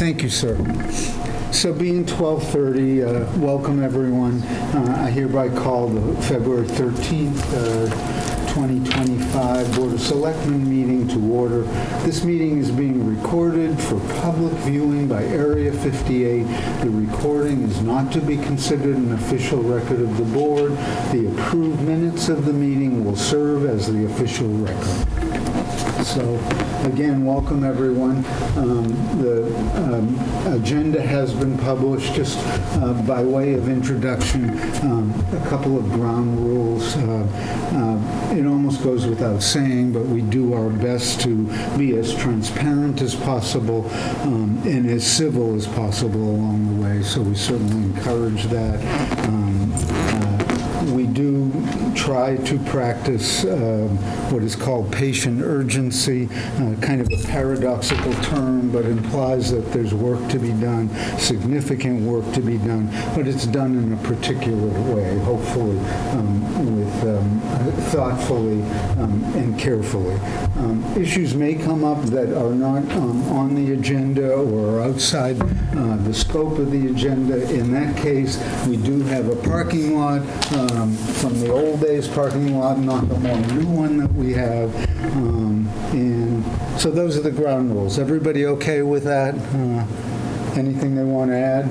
Thank you, sir. So being 12:30, welcome everyone. I hereby call the February 13th, 2025 Board of Selectmen meeting to order. This meeting is being recorded for public viewing by Area 58. The recording is not to be considered an official record of the board. The approved minutes of the meeting will serve as the official record. So, again, welcome everyone. The agenda has been published. Just by way of introduction, a couple of ground rules. It almost goes without saying, but we do our best to be as transparent as possible and as civil as possible along the way, so we certainly encourage that. We do try to practice what is called patient urgency, kind of a paradoxical term, but implies that there's work to be done, significant work to be done, but it's done in a particular way, hopefully thoughtfully and carefully. Issues may come up that are not on the agenda or outside the scope of the agenda. In that case, we do have a parking lot from the old days parking lot, not the more new one that we have. And so those are the ground rules. Everybody okay with that? Anything they want to add?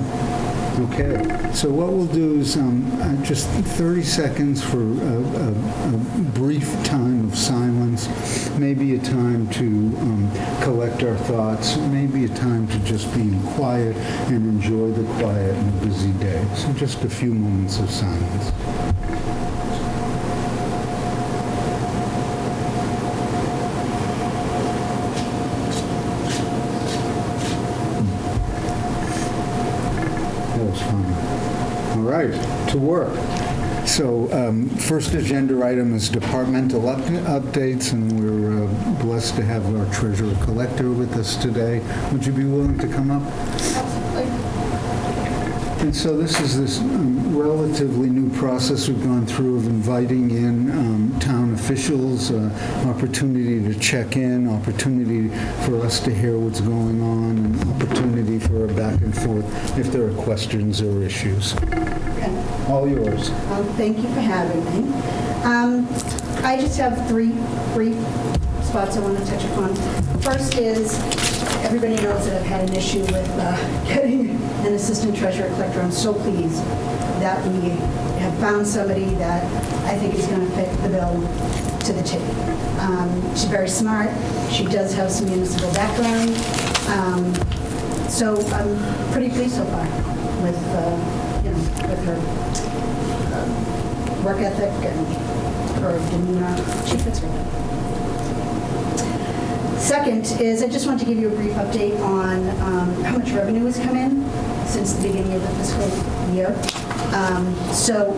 Okay. So what we'll do is just 30 seconds for a brief time of silence, maybe a time to collect our thoughts, maybe a time to just be quiet and enjoy the quiet in a busy day. So just a few moments of silence. All right, to work. So first agenda item is departmental updates, and we're blessed to have our treasurer collector with us today. Would you be willing to come up? Absolutely. And so this is this relatively new process we've gone through of inviting in town officials, opportunity to check in, opportunity for us to hear what's going on, and opportunity for a back and forth if there are questions or issues. Okay. All yours. Thank you for having me. I just have three brief spots I want to touch upon. First is, everybody knows that I've had an issue with getting an assistant treasurer collector. I'm so pleased that we have found somebody that I think is going to fit the bill to the T. She's very smart. She does have some municipal background. So I'm pretty pleased so far with her work ethic and her demeanor. She fits right. Second is, I just want to give you a brief update on how much revenue has come in since the beginning of the fiscal year.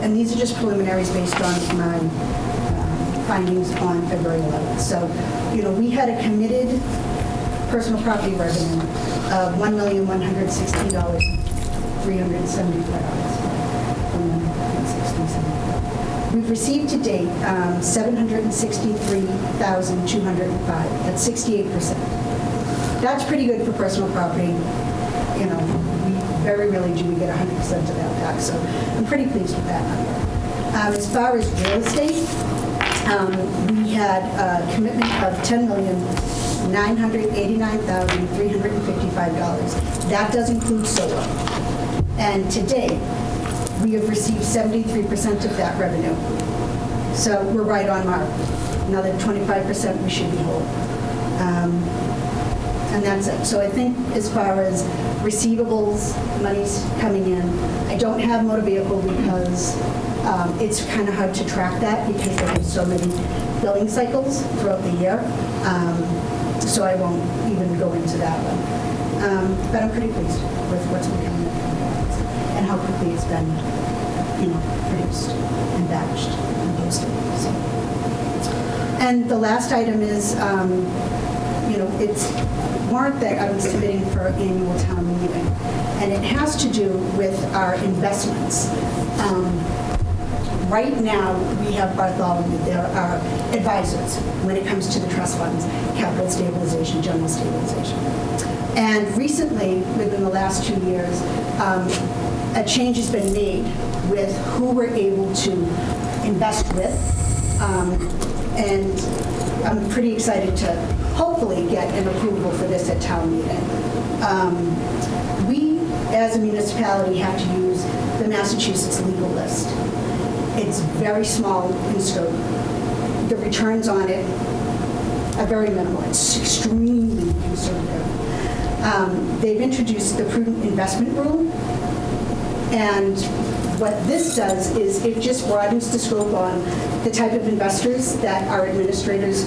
And these are just preliminaries based on my findings on February 11th. So, we had a committed personal property revenue of $1,116,374. We've received to date $763,205. That's 68%. That's pretty good for personal property. We very rarely do we get 100% of that back, so I'm pretty pleased with that number. As far as real estate, we had a commitment of $10,989,355. That does include solar. And to date, we have received 73% of that revenue. So we're right on mark. Another 25% we should be whole. And that's it. So I think as far as receivables, money's coming in, I don't have motor vehicle because it's kind of hard to track that because there are so many billing cycles throughout the year. So I won't even go into that one. But I'm pretty pleased with what's been coming in and how quickly it's been, produced and batched and posted. So. And the last item is, it's warrant that I'm submitting for annual town meeting, and it has to do with our investments. Right now, we have Bartholomew. There are advisors when it comes to the trust funds, capital stabilization, general stabilization. And recently, within the last 2 years, a change has been made with who we're able to invest with. And I'm pretty excited to hopefully get an approval for this at town meeting. We, as a municipality, have to use the Massachusetts legal list. It's very small in scope. The returns on it are very minimal. It's extremely conservative. They've introduced the prudent investment rule, and what this does is it just broadens the scope on the type of investors that our administrators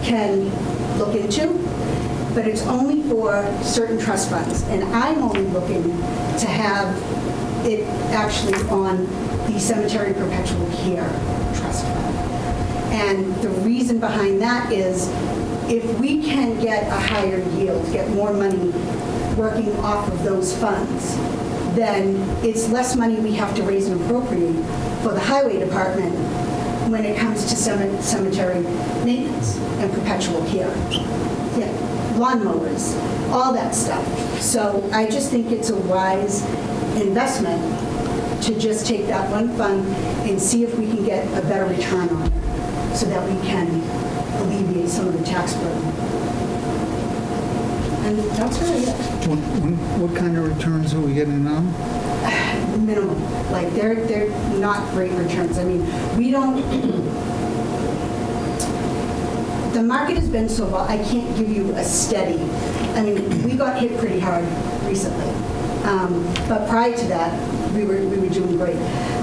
can look into, but it's only for certain trust funds. And I'm only looking to have it actually on the Cemetery Perpetual Care Trust Fund. And the reason behind that is if we can get a higher yield, get more money working off of those funds, then it's less money we have to raise and appropriate for the highway department when it comes to cemetery maintenance and perpetual care. Yeah, lawnmowers, all that stuff. So I just think it's a wise investment to just take that one fund and see if we can get a better return on it so that we can alleviate some of the tax burden. And that's really it. What kind of returns are we getting now? Minimum. Like, they're not great returns. I mean, we don't... The market has been so well, I can't give you a steady... I mean, we got hit pretty hard recently. But prior to that, we were doing great.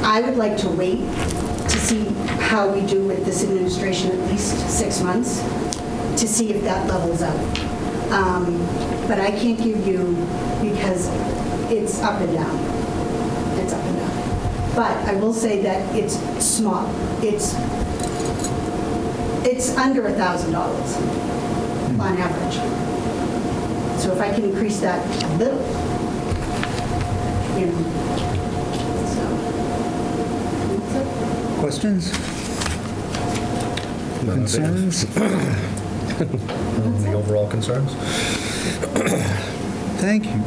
I would like to wait to see how we do with this administration at least 6 months to see if that levels out. But I can't give you, because it's up and down. It's up and down. But I will say that it's small. It's under $1,000 on average. So if I can increase that a little, you know, so. Questions? Concerns? The overall concerns? Thank you.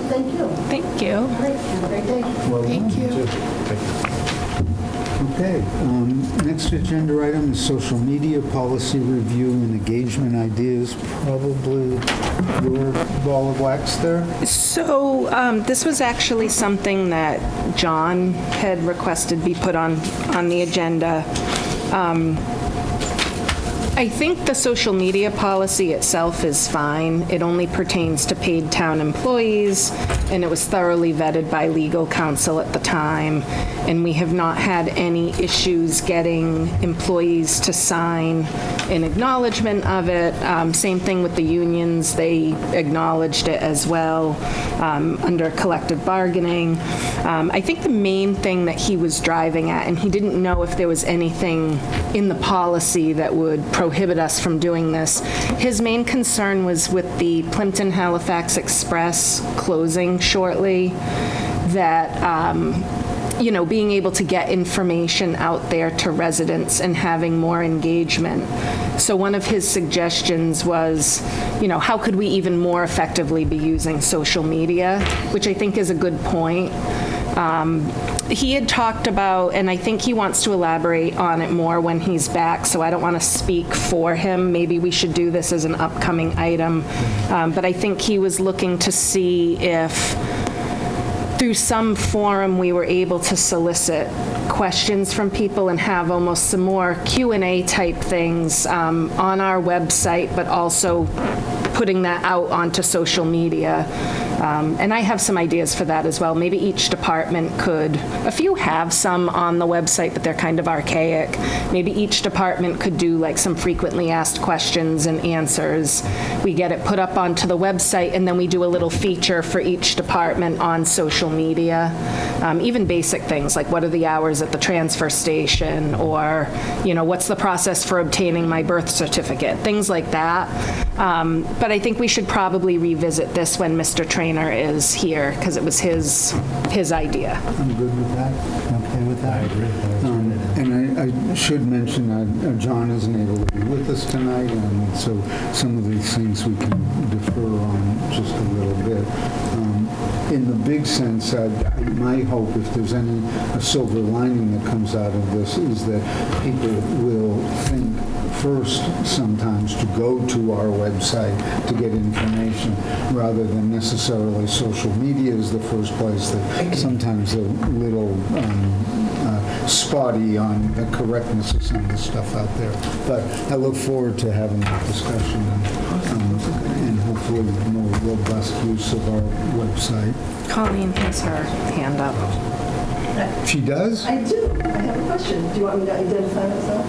Thank you. Thank you. All right, have a great day. Thank you. Okay, next agenda item is social media policy review and engagement ideas. Probably your ball of wax there. So this was actually something that John had requested be put on the agenda. I think the social media policy itself is fine. It only pertains to paid town employees, and it was thoroughly vetted by legal counsel at the time, and we have not had any issues getting employees to sign an acknowledgement of it. Same thing with the unions. They acknowledged it as well under collective bargaining. I think the main thing that he was driving at, and he didn't know if there was anything in the policy that would prohibit us from doing this. His main concern was with the Plympton Halifax Express closing shortly, that being able to get information out there to residents and having more engagement. So one of his suggestions was, how could we even more effectively be using social media, which I think is a good point. He had talked about, and I think he wants to elaborate on it more when he's back, so I don't want to speak for him. Maybe we should do this as an upcoming item. But I think he was looking to see if through some forum we were able to solicit questions from people and have almost some more Q&A type things on our website, but also putting that out onto social media. And I have some ideas for that as well. Maybe each department could, a few have some on the website, but they're kind of archaic. Maybe each department could do like some frequently asked questions and answers. We get it put up onto the website, and then we do a little feature for each department on social media. Even basic things like what are the hours at the transfer station, or, what's the process for obtaining my birth certificate, things like that. But But I think we should probably revisit this when Mr. Trainer is here, because it was his idea. I'm good with that. Okay with that? I agree. And I should mention that John isn't able to be with us tonight, and so some of these things we can defer on just a little bit. In the big sense, my hope, if there's a silver lining that comes out of this, is that people will think first sometimes to go to our website to get information rather than necessarily social media is the first place that sometimes a little spotty on the correctness of some of the stuff out there. But I look forward to having that discussion and hopefully more robust use of our website. Colleen has her hand up. She does? I do. I have a question. Do you want me to identify myself?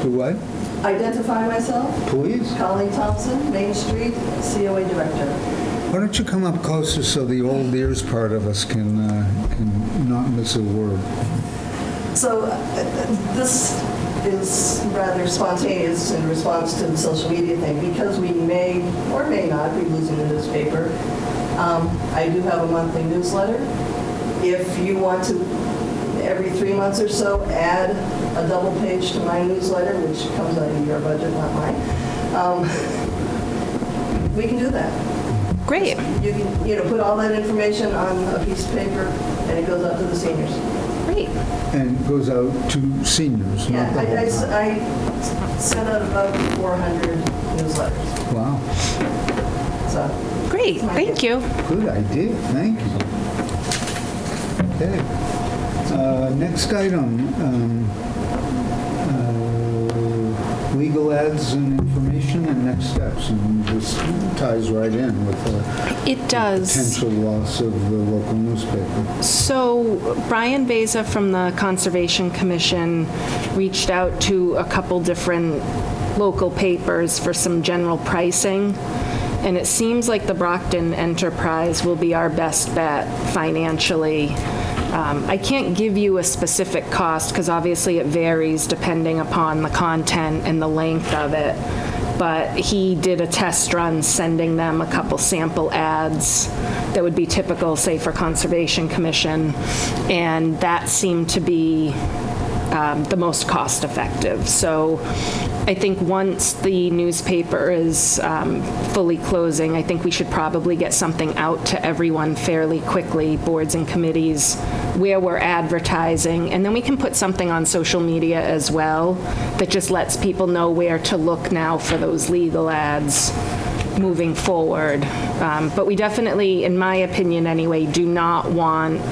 Do what? Identify myself? Please. Colleen Thompson, Main Street, COA Director. Why don't you come up closer so the old ears part of us can not miss a word? So this is rather spontaneous in response to the social media thing, because we may or may not be losing the newspaper. I do have a monthly newsletter. If you want to, every 3 months or so, add a double page to my newsletter, which comes out of your budget, not mine, we can do that. Great. You can, put all that information on a piece of paper, and it goes out to the seniors. Great. And it goes out to seniors, Yeah, not the whole town. I sent out about 400 newsletters, Wow, so. Great. Thank you. good idea, thank you. Okay. Next item, legal ads and information and next steps. And this ties right in with the It does. potential loss of the local newspaper. So Brian Beza from the Conservation Commission reached out to a couple different local papers for some general pricing, and it seems like the Brockton Enterprise will be our best bet financially. I can't give you a specific cost because obviously it varies depending upon the content and the length of it, but he did a test run sending them a couple sample ads that would be typical, say, for Conservation Commission, and that seemed to be the most cost-effective. So I think once the newspaper is fully closing, I think we should probably get something out to everyone fairly quickly, boards and committees, where we're advertising, and then we can put something on social media as well that just lets people know where to look now for those legal ads moving forward. But we definitely, in my opinion anyway, do not want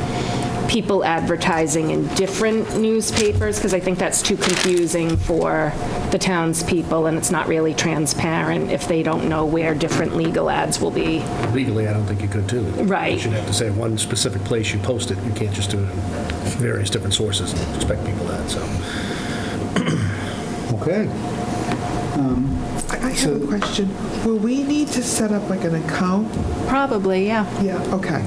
people advertising in different newspapers, because I think that's too confusing for the townspeople, and it's not really transparent if they don't know where different legal ads will be. Legally, I don't think you could, too. Right. You should have to say one specific place you post it. You can't just do it in various different sources and expect people that, so. Okay. I have a question. Will we need to set up like an account? Probably, yeah. Yeah, okay.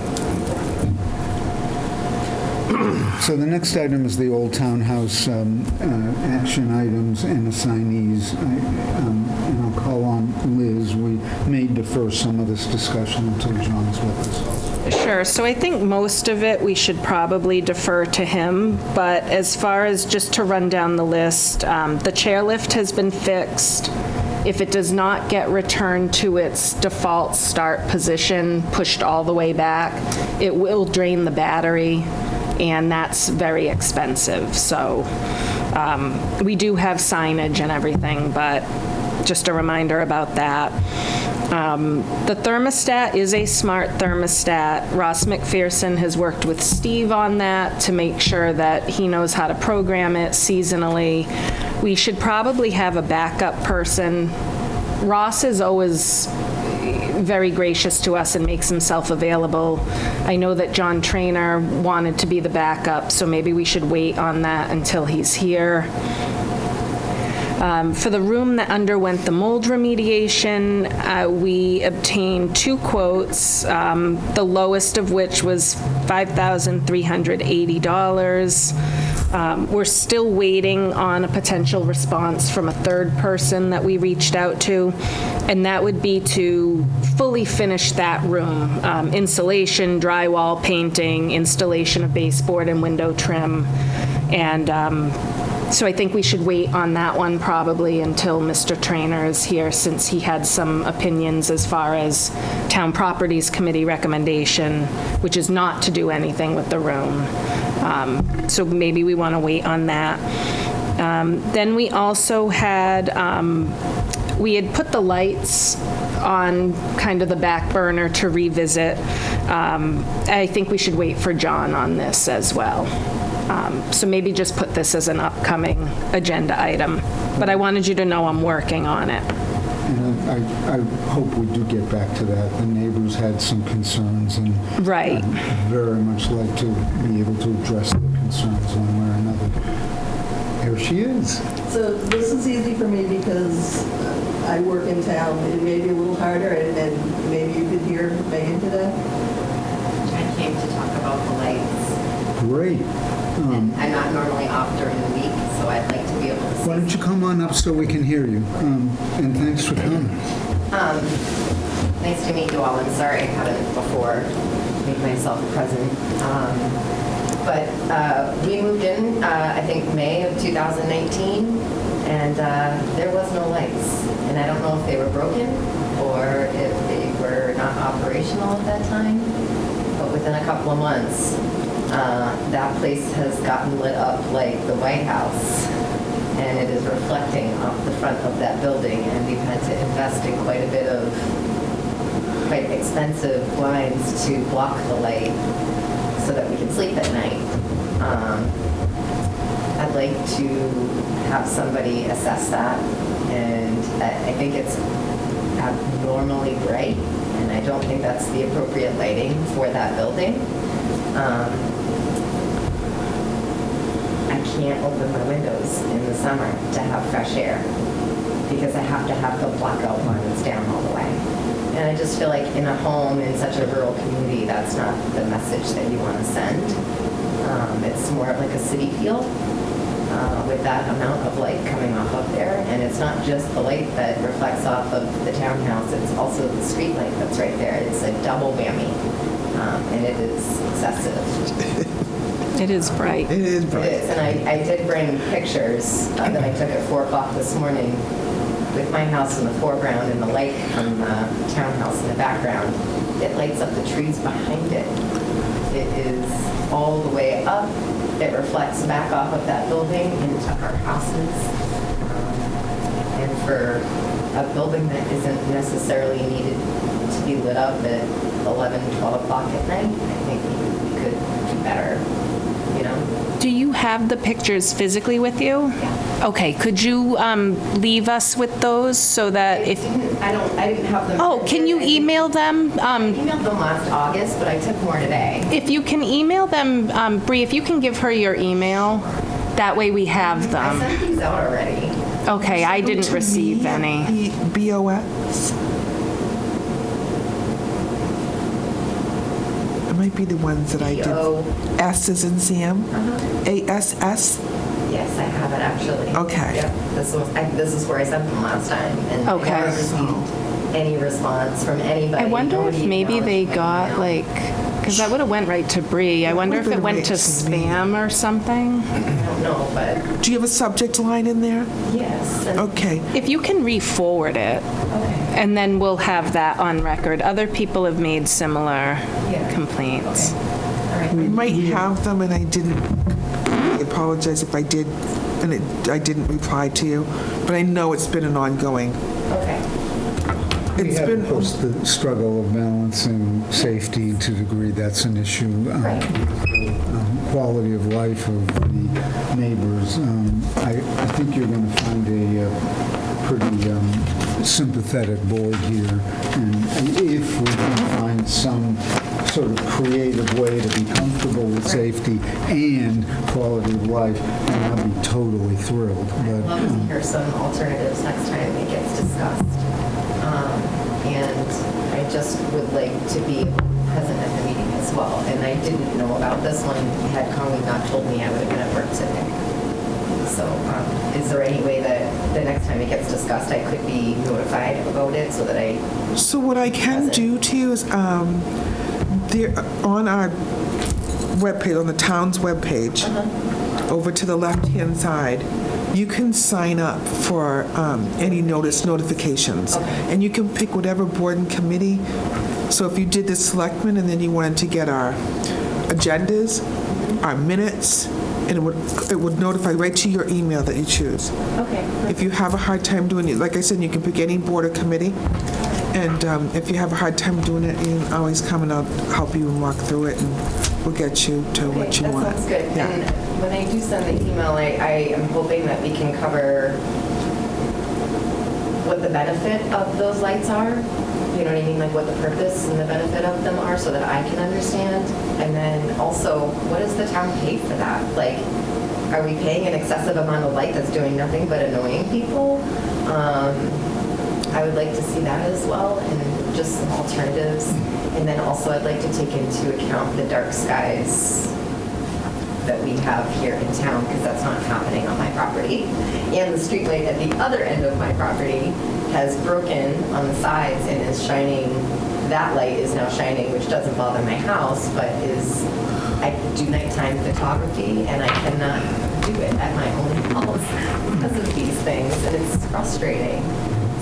So the next item is the Old Town House action items and assignees. And I'll call on Liz. We may defer some of this discussion until John's with us also. Sure. So I think most of it we should probably defer to him, but as far as just to run down the list, the chairlift has been fixed. If it does not get returned to its default start position, pushed all the way back, it will drain the battery, and that's very expensive. So we do have signage and everything, but just a reminder about that. The thermostat is a smart thermostat. Ross McPherson has worked with Steve on that to make sure that he knows how to program it seasonally. We should probably have a backup person. Ross is always very gracious to us and makes himself available. I know that John Trainer wanted to be the backup, so maybe we should wait on that until he's here. For the room that underwent the mold remediation, we obtained 2 quotes, the lowest of which was $5,380. We're still waiting on a potential response from a third person that we reached out to, and that would be to fully finish that room. Insulation, drywall, painting, installation of baseboard and window trim. And so I think we should wait on that one probably until Mr. Traynor is here, since he had some opinions as far as Town Properties Committee recommendation, which is not to do anything with the room. So maybe we want to wait on that. Then we also had, we had put the lights on kind of the back burner to revisit. I think we should wait for John on this as well. So maybe just put this as an upcoming agenda item. But I wanted you to know I'm working on it. And I hope we do get back to that. The neighbors had some concerns, and Right. I'd very much like to be able to address their concerns one way or another. Here she is. So this is easy for me because I work in town. It may be a little harder, and maybe you could hear Megan today. I came to talk about the lights. Great. I'm not normally off during the week, so I'd like to be able to see. Why don't you come on up so we can hear you? And thanks for coming. Nice to meet you all. I'm sorry I haven't before made myself present. But we moved in, I think, May of 2019, and there was no lights. And I don't know if they were broken or if they were not operational at that time. But within a couple of months, that place has gotten lit up like the White House, and it is reflecting off the front of that building, and we've had to invest in quite a bit of quite expensive blinds to block the light so that we can sleep at night. I'd like to have somebody assess that, and I think it's abnormally bright, and I don't think that's the appropriate lighting for that building. I can't open my windows in the summer to have fresh air because I have to have the blackout blinds down all the way. And I just feel like in a home in such a rural community, that's not the message that you want to send. It's more of like a city feel with that amount of light coming off up there. And it's not just the light that reflects off of the townhouse, it's also the street light that's right there. It's a double whammy, and it is excessive. It is bright. It is bright. It is, and I did bring pictures that I took at 4 o'clock this morning with my house in the foreground and the light from the townhouse in the background. It lights up the trees behind it. It is all the way up. It reflects back off of that building into our houses. And for a building that isn't necessarily needed to be lit up at 11, 12 o'clock at night, I think we could do better. You know? Do you have the pictures physically with you? Yeah. Okay, could you leave us with those so that if, I didn't have them. oh, can you email them? I emailed them last August, but I took more today. If you can email them, Bree, if you can give her your email, that way we have I them. sent these out already. Okay, I didn't To receive me, any. BOS. It might be the ones that I did. B.O. S as in Sam. Uh-huh. ASS. Yes, I have it actually. Okay. Yep, this is where I sent them last time. And Okay. I never received any response from anybody. I wonder if Nobody maybe they acknowledged my got email. like, because that would have went right to Bree. I wonder if it would've went went to to me. spam or something. I don't know, but Do you have a subject line in there? yes. and- Okay. If you can re-forward it, Okay. and then we'll have that on record. Other people have made similar Yeah. complaints. All right. I might have them and I didn't. I apologize if I did and I didn't reply to you, but I know it's been an ongoing. Okay. We It's have, been of course, the struggle of balancing safety to a degree. That's an issue. Right. Quality of life of the neighbors. I think you're going to find a pretty sympathetic board here. And if we can find some sort of creative way to be comfortable with safety and quality of life, then I'll be totally thrilled. I'd love to hear some alternatives next time it gets discussed. And I just would like to be present at the meeting as well, and I didn't know about this one. Had Colleen not told me, I would have been at work today. So is there any way that the next time it gets discussed, I could be notified about it so that I... So what I can do to you is, there, on our webpage, on the town's webpage, over to the left-hand side, you can sign up for any notifications. And you can pick whatever board and committee. So if you did the Selectmen and then you wanted to get our agendas, our minutes, and it would notify right to your email that you choose. Okay. If you have a hard time doing it, like I said, you can pick any board or committee. And if you have a hard time doing it, you can always come and I'll help you and walk through it, and we'll get you to what you want. That sounds good. Yeah. And when I do send the email, I am hoping that we can cover what the benefit of those lights are. You know what I mean? Like what the purpose and the benefit of them are so that I can understand. And then also, what does the town pay for that? Like, are we paying an excessive amount of light that's doing nothing but annoying people? I would like to see that as well, and just some alternatives. And then also I'd like to take into account the dark skies that we have here in town, because that's not happening on my property. And the street light at the other end of my property has broken on the sides and is shining, that light is now shining, which doesn't bother my house, but I do nighttime photography and I cannot do it at my own house because of these things, and it's frustrating.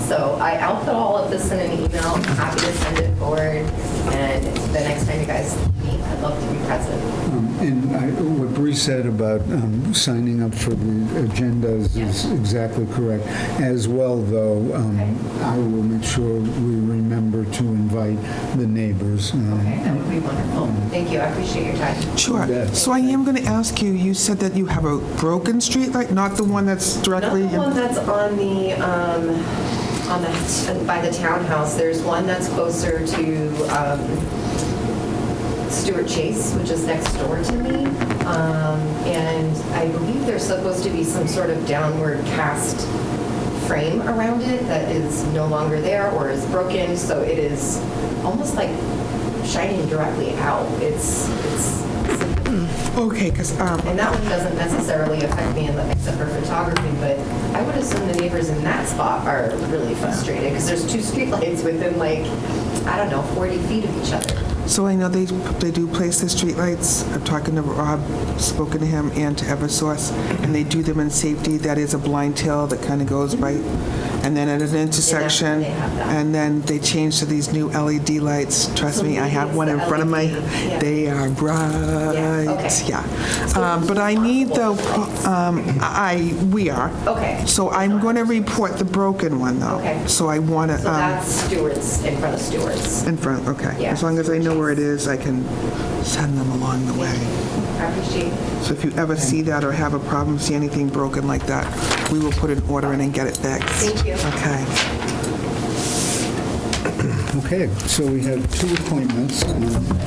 So I'll put all of this in an email. I'm happy to send it forward. And the next time you guys meet, I'd love to be present. What Bree said about signing up for the agendas is exactly correct. As well, though, I will make sure we remember to invite the neighbors. Okay, that would be wonderful. Thank you. I appreciate your time. Sure. So I am going to ask you, you said that you have a broken street light, not the one that's directly... Not the one that's on the by the townhouse. There's one that's closer to Stuart Chase, which is next door to me. And I believe there's supposed to be some sort of downward cast frame around it that is no longer there or is broken. So it is almost like shining directly out. It's Okay, because... And that one doesn't necessarily affect me except for photography, but I would assume the neighbors in that spot are really frustrated because there's two streetlights within 40 feet of each other. So I know they do place the streetlights. I'm talking to Rob, spoken to him, and to Eversource, and they do them in safety. That is a blind tail that kind of goes right, and then at an intersection, they have that. and then they change to these new LED lights. Trust me, I have one in front of my. Yeah. They are bright. Yeah, okay. Yeah. But I need though. We are. Okay. So I'm going to report the broken one though. Okay. So I want to. So that's Stewart's, in front of Stewart's. In front. Okay. Yeah. As long as I know where it is, I can send them along the way. I appreciate it. So if you ever see that or have a problem, see anything broken like that, we will put an order in and get it fixed. Thank you. Okay. Okay, so we have two appointments.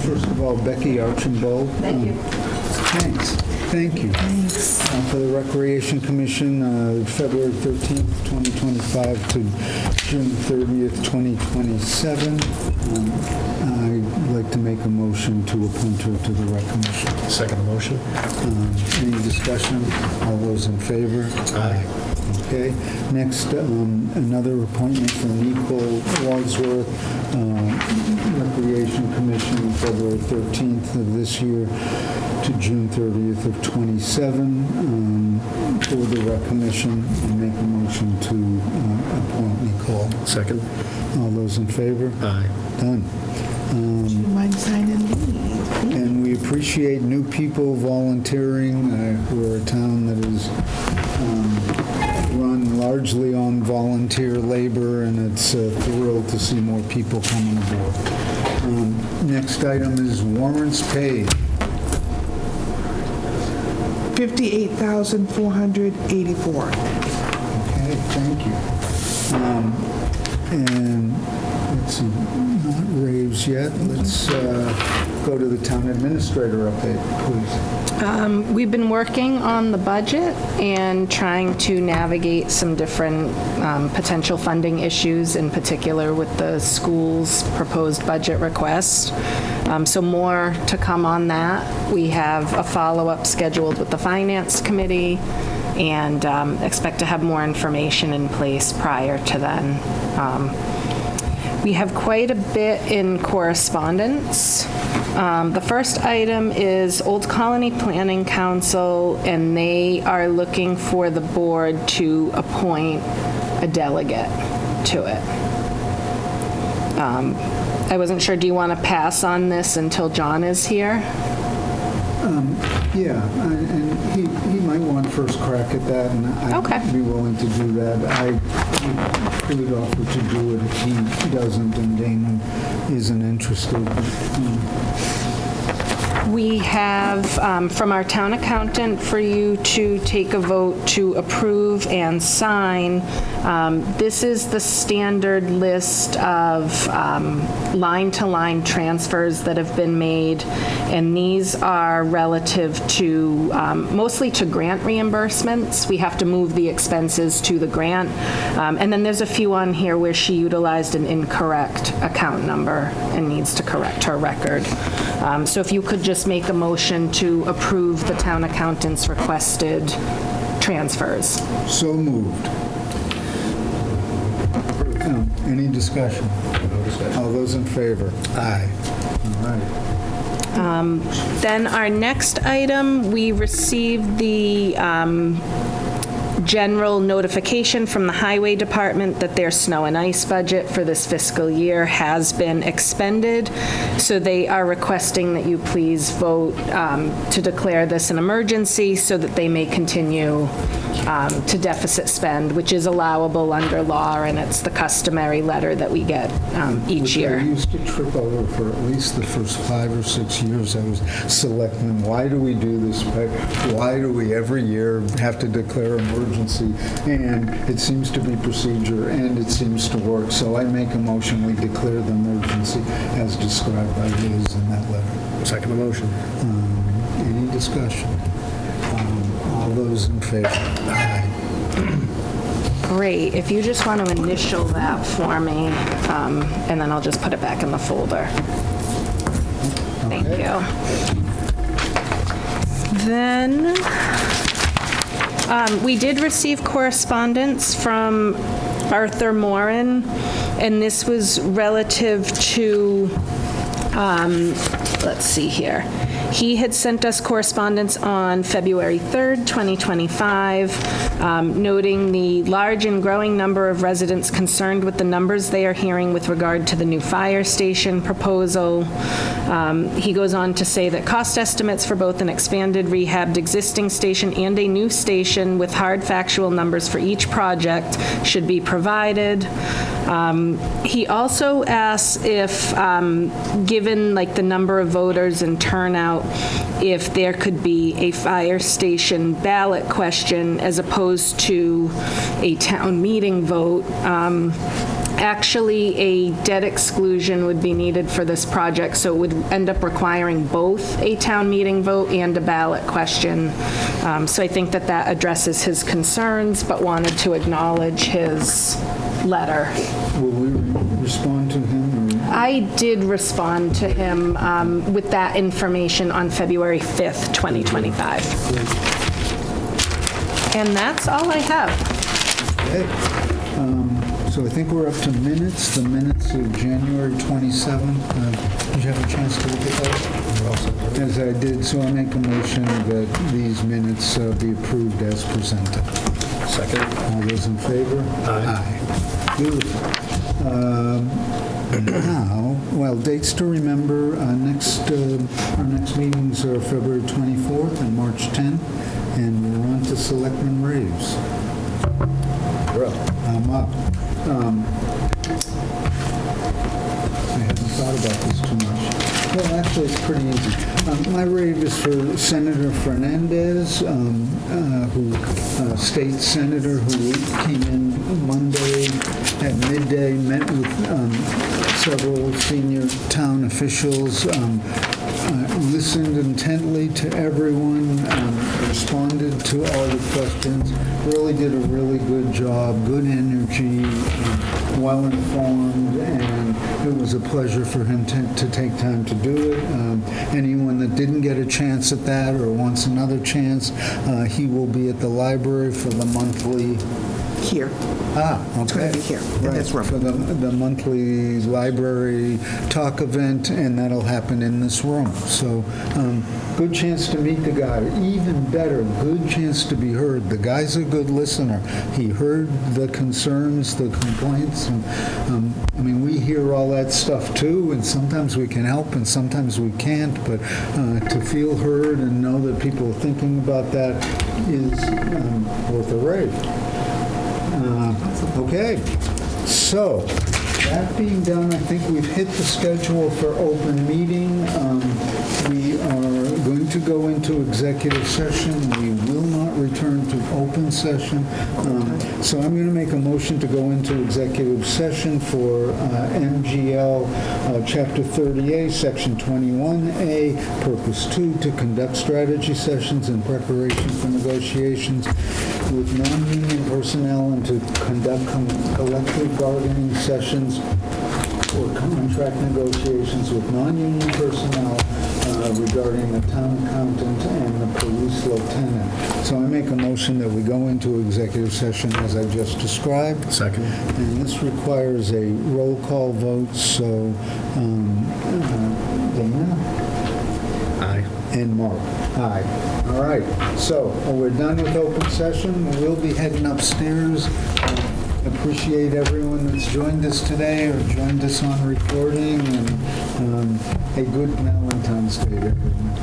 First of all, Becky Archambault. Thank you. Thanks. Thank you. For the Recreation Commission, February 13th, 2025 to June 30th, 2027. I'd like to make a motion to appoint her to the Rec Commission. Second motion? Any discussion? All those in favor? Aye. Okay. Next, another appointment for Nicole Wadsworth, Recreation Commission, February 13th of this year to June 30th of 27 for the Rec Commission, and make a motion to appoint Nicole. Second? All those in favor? Aye. Done. Do you mind signing these? And we appreciate new people volunteering. We're a town that is run largely on volunteer labor, and it's thrilled to see more people coming aboard. Next item is warrants paid. $58,484. Okay, thank you. And let's see, not raves yet. Let's go to the town administrator update, please. We've been working on the budget and trying to navigate some different potential funding issues, in particular with the school's proposed budget request. So more to come on that. We have a follow-up scheduled with the Finance Committee and expect to have more information in place prior to then. We have quite a bit in correspondence. The first item is Old Colony Planning Council, and they are looking for the board to appoint a delegate to it. I wasn't sure, do you want to pass on this until John is here? Yeah, and he might want first crack at that, and Okay. I'd be willing to do that. I would offer to do it if he doesn't and Damon isn't interested. We have from our town accountant for you to take a vote to approve and sign. This is the standard list of line-to-line transfers that have been made, and these are relative to, mostly to grant reimbursements. We have to move the expenses to the grant. And then there's a few on here where she utilized an incorrect account number and needs to correct her record. So if you could just make a motion to approve the town accountant's requested transfers. So moved. Any discussion? No discussion. All those in favor? Aye. All right. Then our next item, we received the general notification from the Highway Department that their snow and ice budget for this fiscal year has been expended. So they are requesting that you please vote to declare this an emergency so that they may continue to deficit spend, which is allowable under law, and it's the customary letter that we get each year. I used to trip over for at least the first 5 or 6 years I was selectman. Why do we do this? Why do we every year have to declare emergency? And it seems to be procedure, and it seems to work. So I make a motion, we declare the emergency as described by Liz in that letter. Second the motion. Any discussion? All those in favor? Aye. Great. If you just want to initial that for me, and then I'll just put it back in the folder. Thank Okay. you. Then, we did receive correspondence from Arthur Moran, and this was relative to, let's see here. He had sent us correspondence on February 3rd, 2025, noting the large and growing number of residents concerned with the numbers they are hearing with regard to the new fire station proposal. He goes on to say that cost estimates for both an expanded, rehabbed existing station and a new station with hard factual numbers for each project should be provided. He also asks if, given like the number of voters and turnout, if there could be a fire station ballot question as opposed to a town meeting vote. Actually, a debt exclusion would be needed for this project, so it would end up requiring both a town meeting vote and a ballot question. So I think that that addresses his concerns, but wanted to acknowledge his letter. Will we respond to him? Or? I did respond to him with that information on February 5th, 2025. And that's all I have. Okay. So I think we're up to minutes, the minutes of January 27th. Did you have a chance to look at those? As I did, so I make a motion that these minutes be approved as presented. Second. All those in favor? Aye. Beautiful. Now, well, dates to remember, our next meetings are February 24th and March 10th, and we're on to Selectmen raves. You're up. I'm up. I haven't thought about this too much. Well, actually, it's pretty easy. My rave is for Senator Fernandez, state senator who came in Monday at midday, met with several senior town officials, listened intently to everyone, responded to all the questions, really did a really good job, good energy, well-informed, and it was a pleasure for him to take time to do it. Anyone that didn't get a chance at that or wants another chance, he will be at the library for the monthly... Here. Okay. It's going to be here, in this Right, room. for the monthly library talk event, and that'll happen in this room. So, good chance to meet the guy. Even better, good chance to be heard. The guy's a good listener. He heard the concerns, the complaints, and, I mean, we hear all that stuff too, and sometimes we can help and sometimes we can't, but to feel heard and know that people are thinking about that is worth a rave. Okay, so that being done, I think we've hit the schedule for open meeting. We are going to go into executive session. We will not return to open session. So I'm going to make a motion to go into executive session for MGL Chapter 30A, Section 21A, Purpose 2, to conduct strategy sessions in preparation for negotiations with non-union personnel and to conduct collective bargaining sessions or contract negotiations with non-union personnel regarding the town accountant and the police lieutenant. So I make a motion that we go into executive session as I just described. Second. And this requires a roll call vote, so Dana? Aye. And Mark. Aye. All right. So we're done with open session. We'll be heading upstairs. Appreciate everyone that's joined us today or joined us on recording. And a good Valentine's Day to everyone.